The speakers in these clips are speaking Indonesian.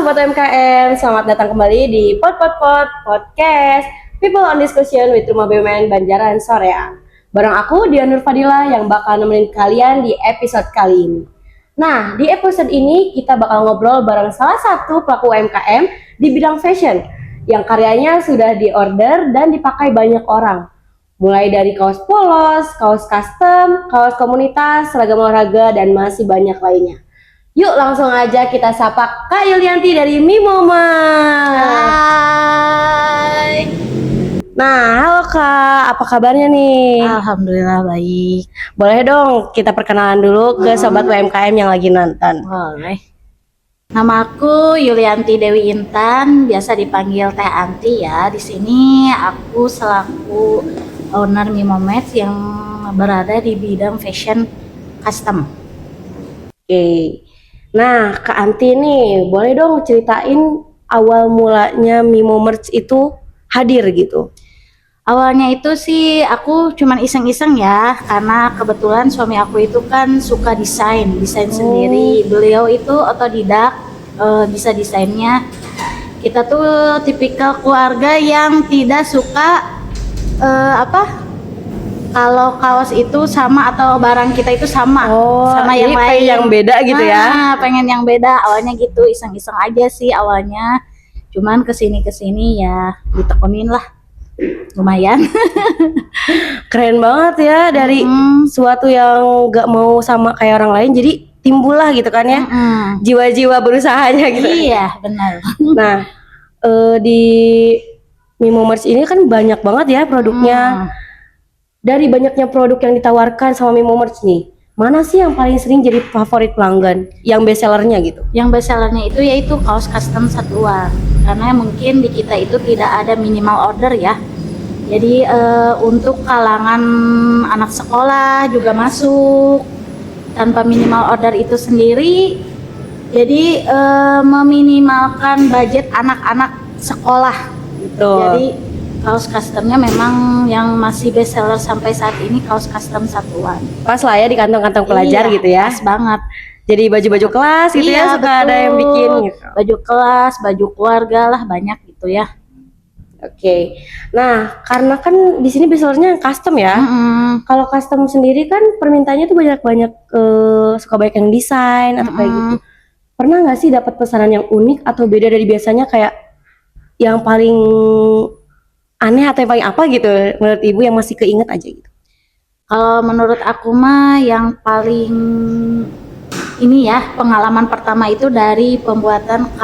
Sobat UMKM, selamat datang kembali di Podcast People on Discussion with Rumah BUMN Banjaran Soreang. Bareng aku Dian Nur Fadila yang bakal nemenin kalian di episode kali ini. Nah, di episode ini kita bakal ngobrol bareng salah satu pelaku UMKM di bidang fashion yang karyanya sudah diorder dan dipakai banyak orang. Mulai dari kaos polos, kaos custom, kaos komunitas, seragam olahraga, dan masih banyak lainnya. Yuk langsung aja kita sapa Kak Yulianti dari Mimomer. Hai. Nah, halo Kak, apa kabarnya nih? Alhamdulillah baik. Boleh dong kita perkenalan dulu ke sobat UMKM yang lagi nonton. Boleh. Nama aku Yulianti Dewi Intan, biasa dipanggil Teh Anti ya. Di sini aku selaku owner Mimomer yang berada di bidang fashion custom. Oke. Nah, Kak Anti nih, boleh dong ceritain awal mulanya Mimomer itu hadir gitu. Awalnya itu sih aku cuman iseng-iseng ya, karena kebetulan suami aku itu kan suka desain sendiri. Beliau itu otodidak, bisa desainnya. Kita tuh tipikal keluarga yang tidak suka kalau kaos itu sama atau barang kita itu sama sama yang lain. Pengen yang beda gitu ya? Pengen yang beda. Awalnya gitu, iseng-iseng aja sih awalnya. Cuman kesini ya ditekunin lah, lumayan. Keren banget ya, dari suatu yang gak mau sama kayak orang lain jadi timbul lah gitu kan ya, jiwa-jiwa berusahanya gitu. Iya benar. Nah, di Mimomer ini kan banyak banget ya produknya. Dari banyaknya produk yang ditawarkan sama Mimomer nih, mana sih yang paling sering jadi favorit pelanggan, yang best sellernya gitu? Yang best sellernya itu yaitu kaos custom satuan, karena mungkin di kita itu tidak ada minimal order ya. Jadi untuk kalangan anak sekolah juga masuk tanpa minimal order itu sendiri. Jadi meminimalkan budget anak-anak sekolah gitu. Jadi kaos customnya memang yang masih best seller sampai saat ini kaos custom satuan. Pas lah ya di kantong-kantong pelajar gitu ya. Pas banget. Jadi baju-baju kelas gitu ya, suka betul. ada yang bikin gitu. Baju kelas, baju keluarga lah banyak gitu ya. Oke. Nah, karena kan di sini best sellernya yang custom ya. Kalau custom sendiri kan permintaannya tuh banyak suka banyak yang desain atau kayak gitu. Pernah nggak sih dapat pesanan yang unik atau beda dari biasanya, kayak yang paling aneh atau yang paling apa gitu menurut ibu yang masih keinget aja gitu? Kalau menurut aku mah yang paling ini ya, pengalaman pertama itu dari pembuatan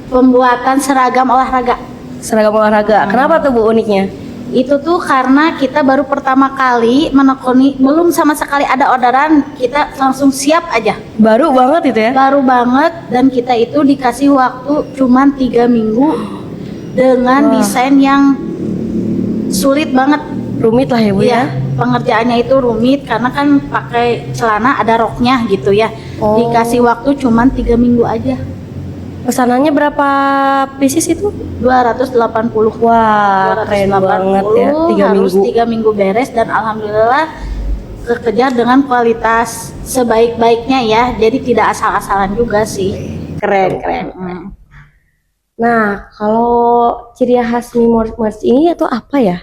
pembuatan seragam olahraga. Seragam olahraga. Kenapa tuh Bu uniknya? Itu tuh karena kita baru pertama kali menekuni, belum sama sekali ada orderan, kita langsung siap aja. Baru banget itu ya? Baru banget, dan kita itu dikasih waktu cuman 3 minggu dengan desain yang sulit banget. Rumit lah ya Bu ya? Pengerjaannya itu rumit karena kan pakai celana ada roknya gitu ya. Dikasih waktu cuman 3 minggu aja. Pesanannya berapa pieces itu? 280. Wah, keren banget ya, 3 harus minggu. 3 minggu beres, dan alhamdulillah kekejar dengan kualitas sebaik-baiknya ya. Jadi tidak asal-asalan juga sih. Keren. Nah, kalau ciri khas Mimomer ini itu apa ya?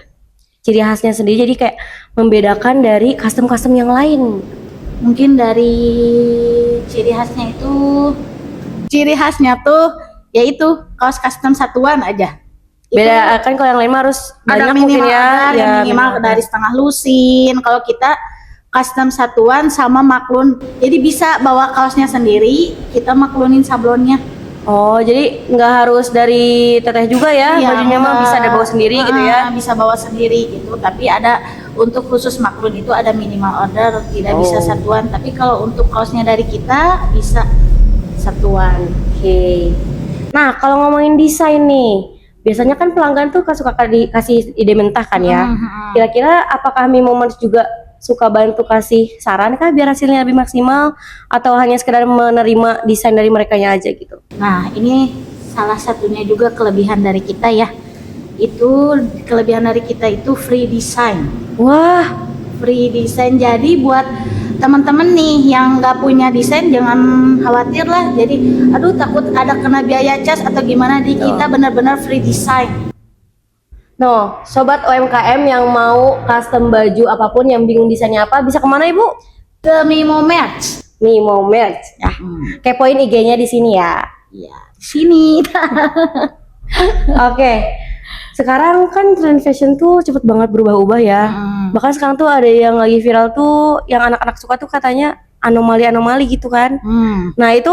Ciri khasnya sendiri, jadi kayak membedakan dari custom-custom yang lain. Mungkin dari ciri khasnya tuh yaitu kaos custom satuan aja. Beda kan, kalau yang lain mah harus Ada banyak mungkin minimal ya, minimal dari setengah lusin. Kalau kita custom satuan sama maklun, jadi bisa bawa kaosnya sendiri, kita maklunin sablonnya. Oh, jadi nggak harus dari teteh juga ya, bajunya mah bisa bawa sendiri gitu ya? Bisa bawa sendiri gitu, tapi ada untuk khusus maklun itu ada minimal order, tidak bisa satuan. Tapi kalau untuk kaosnya dari kita bisa satuan. Oke. Nah, kalau ngomongin desain nih, biasanya kan pelanggan tuh suka kasih ide mentah kan ya? Kira-kira apakah Mimomer juga suka bantu kasih saran kah biar hasilnya lebih maksimal, atau hanya sekedar menerima desain dari merekanya aja gitu? Nah, ini salah satunya juga kelebihan dari kita ya. Itu kelebihan dari kita itu free design. Wah, Free design. Jadi buat teman-teman nih yang nggak punya desain jangan khawatir lah. Jadi aduh takut ada kena biaya cas atau gimana, di kita benar-benar free design. No, sobat UMKM yang mau custom baju apapun, yang bingung desainnya apa, bisa kemana Ibu? Ke Mimo Merch. Mimo Merch. Ya. Kepoin IG-nya di sini ya. Iya, sini. Oke. Sekarang kan tren fashion tuh cepet banget berubah-ubah ya. Bahkan sekarang tuh ada yang lagi viral tuh, yang anak-anak suka tuh katanya anomali-anomali gitu kan. Nah itu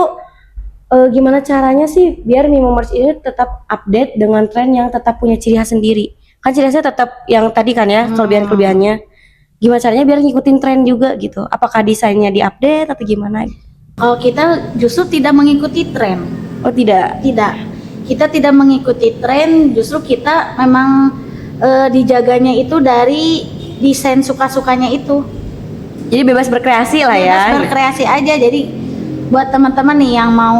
gimana caranya sih biar Mimo Merch ini tetap update dengan tren yang tetap punya ciri khas sendiri? Kan ciri khasnya tetap yang tadi kan ya, kelebihan-kelebihannya. Gimana caranya biar ngikutin tren juga gitu? Apakah desainnya diupdate atau gimana? Kalau kita justru tidak mengikuti tren. Oh tidak? Tidak. Kita tidak mengikuti tren, justru kita memang dijaganya itu dari desain suka-sukanya itu. Jadi bebas berkreasi lah ya. Bebas berkreasi aja. Jadi buat teman-teman nih yang mau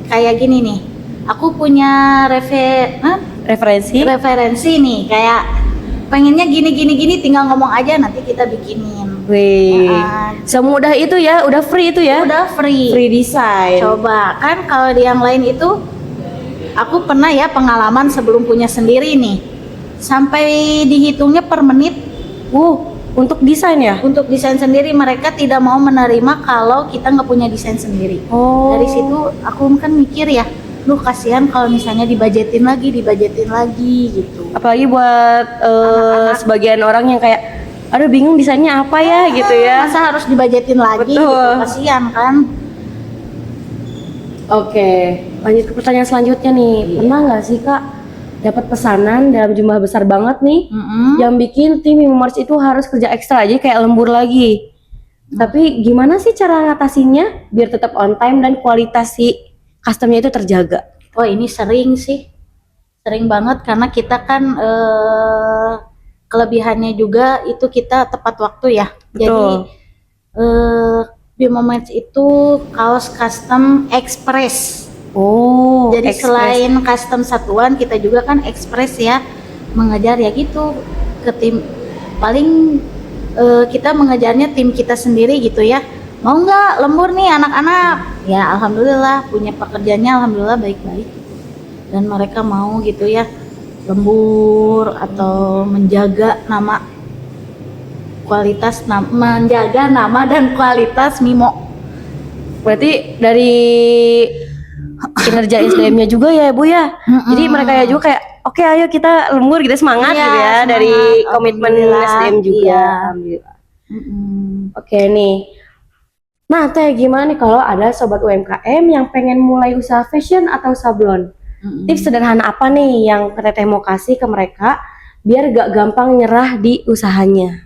kayak gini nih, aku punya referensi nih, kayak pengennya gini tinggal ngomong aja, nanti kita bikinin. Wih, semudah itu ya, udah free itu ya? Udah free design. Coba kan kalau di yang lain itu, aku pernah ya pengalaman sebelum punya sendiri nih, sampai dihitungnya per menit. Untuk desain ya? Untuk desain sendiri mereka tidak mau menerima kalau kita nggak punya desain sendiri. Dari situ aku kan mikir ya, duh kasihan kalau misalnya dibajetin lagi gitu. Apalagi buat sebagian orang yang kayak, aduh bingung desainnya apa ya gitu ya. Masa harus dibajetin lagi? Betul. Gitu. Kasihan kan. Oke, lanjut ke pertanyaan selanjutnya nih. Pernah nggak sih Kak dapat pesanan dalam jumlah besar banget nih, yang bikin tim Mimo Merch itu harus kerja ekstra aja kayak lembur lagi. Tapi gimana sih cara ngatasinnya biar tetap on time dan kualitas si customnya itu terjaga? Oh ini sering banget karena kita kan kelebihannya juga itu kita tepat waktu ya. Betul. Jadi Mimo Merch itu kaos custom express. Jadi selain custom satuan, kita juga kan express ya, mengejar ya gitu ke tim. Paling kita mengejarnya tim kita sendiri gitu ya. Mau nggak lembur nih anak-anak? Ya alhamdulillah punya pekerjaannya alhamdulillah baik-baik. Dan mereka mau gitu ya lembur atau menjaga nama dan kualitas Mimo. Berarti dari kinerja SDM-nya juga ya Bu ya. Jadi mereka ya juga kayak oke, ayo kita lembur gitu, semangat gitu ya, semangat. Dari komitmen SDM juga. Alhamdulillah. Oke nih. Nah Teh, gimana nih kalau ada sobat UMKM yang pengen mulai usaha fashion atau sablon? Tips sederhana apa nih yang Teteh mau kasih ke mereka biar gak gampang nyerah di usahanya?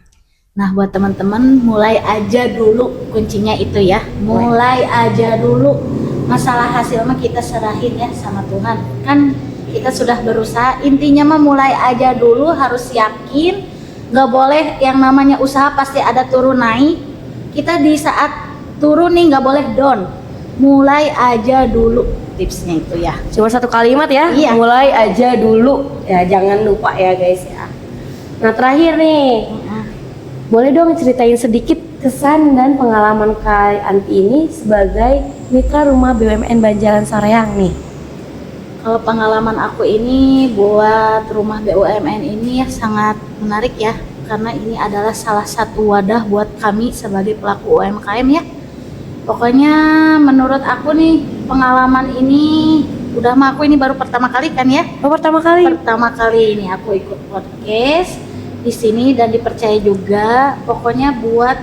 Nah buat teman-teman, mulai aja dulu, kuncinya itu ya, mulai aja dulu. Masalah hasil mah kita serahin ya sama Tuhan. Kan kita sudah berusaha, intinya mah mulai aja dulu, harus yakin. Gak boleh yang namanya usaha pasti ada turun naik. Kita di saat turun nih gak boleh down. Mulai aja dulu, tipsnya itu ya. Cuma satu kalimat ya, iya. Mulai aja dulu. Ya jangan lupa ya guys ya. Nah terakhir nih, boleh dong ceritain sedikit kesan dan pengalaman Kak Anti ini sebagai mitra rumah BUMN Banjaran Soreang nih. Kalau pengalaman aku ini buat rumah BUMN ini ya sangat menarik ya, karena ini adalah salah satu wadah buat kami sebagai pelaku UMKM ya. Pokoknya menurut aku nih pengalaman ini udah mah aku ini baru pertama kali kan ya. Oh pertama kali? Pertama kali ini aku ikut podcast di sini dan dipercaya juga. Pokoknya buat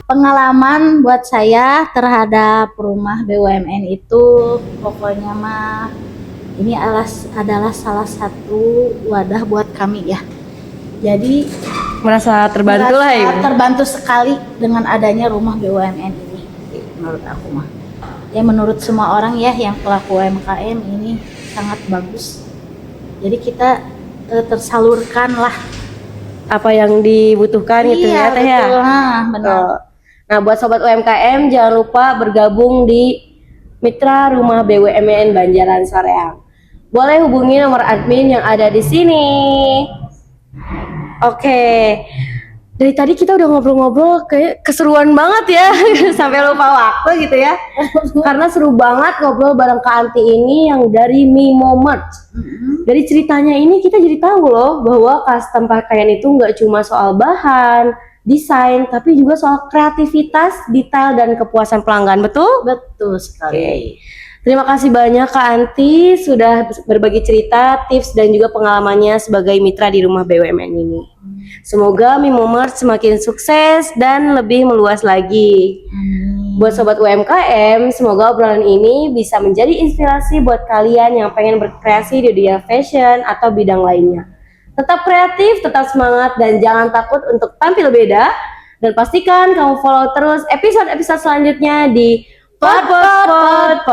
pengalaman buat saya terhadap rumah BUMN itu pokoknya mah ini adalah salah satu wadah buat kami ya. Jadi merasa terbantu lah ya. Terbantu sekali dengan adanya rumah BUMN ini menurut aku mah. Ya menurut semua orang ya yang pelaku UMKM ini sangat bagus. Jadi kita tersalurkan lah apa yang dibutuhkan gitu ya Teh ya. Benar. Nah buat sobat UMKM jangan lupa bergabung di Mitra Rumah BUMN Banjaran Soreang. Boleh hubungi nomor admin yang ada di sini. Oke. Dari tadi kita udah ngobrol-ngobrol kayak keseruan banget ya. Sampai lupa waktu gitu ya. Karena seru banget ngobrol bareng Kak Anti ini yang dari Mimo Merch. Dari ceritanya ini kita jadi tahu loh bahwa custom pakaian itu nggak cuma soal bahan, desain, tapi juga soal kreativitas, detail, dan kepuasan pelanggan. Betul? Betul sekali. Terima kasih banyak Kak Anti sudah berbagi cerita, tips, dan juga pengalamannya sebagai mitra di rumah BUMN ini. Semoga Mimo Merch semakin sukses dan lebih meluas lagi. Buat sobat UMKM, semoga obrolan ini bisa menjadi inspirasi buat kalian yang pengen berkreasi di dunia fashion atau bidang lainnya. Tetap kreatif, tetap semangat, dan jangan takut untuk tampil beda. Dan pastikan kamu follow terus episode-episode selanjutnya di Podcast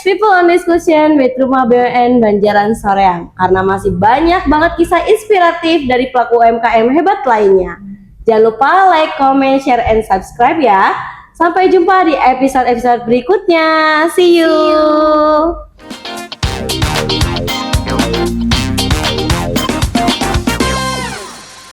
People on Discussion with Rumah BUMN Banjaran Soreang. Karena masih banyak banget kisah inspiratif dari pelaku UMKM hebat lainnya. Jangan lupa like, comment, share, and subscribe ya. Sampai jumpa di episode-episode berikutnya. See you.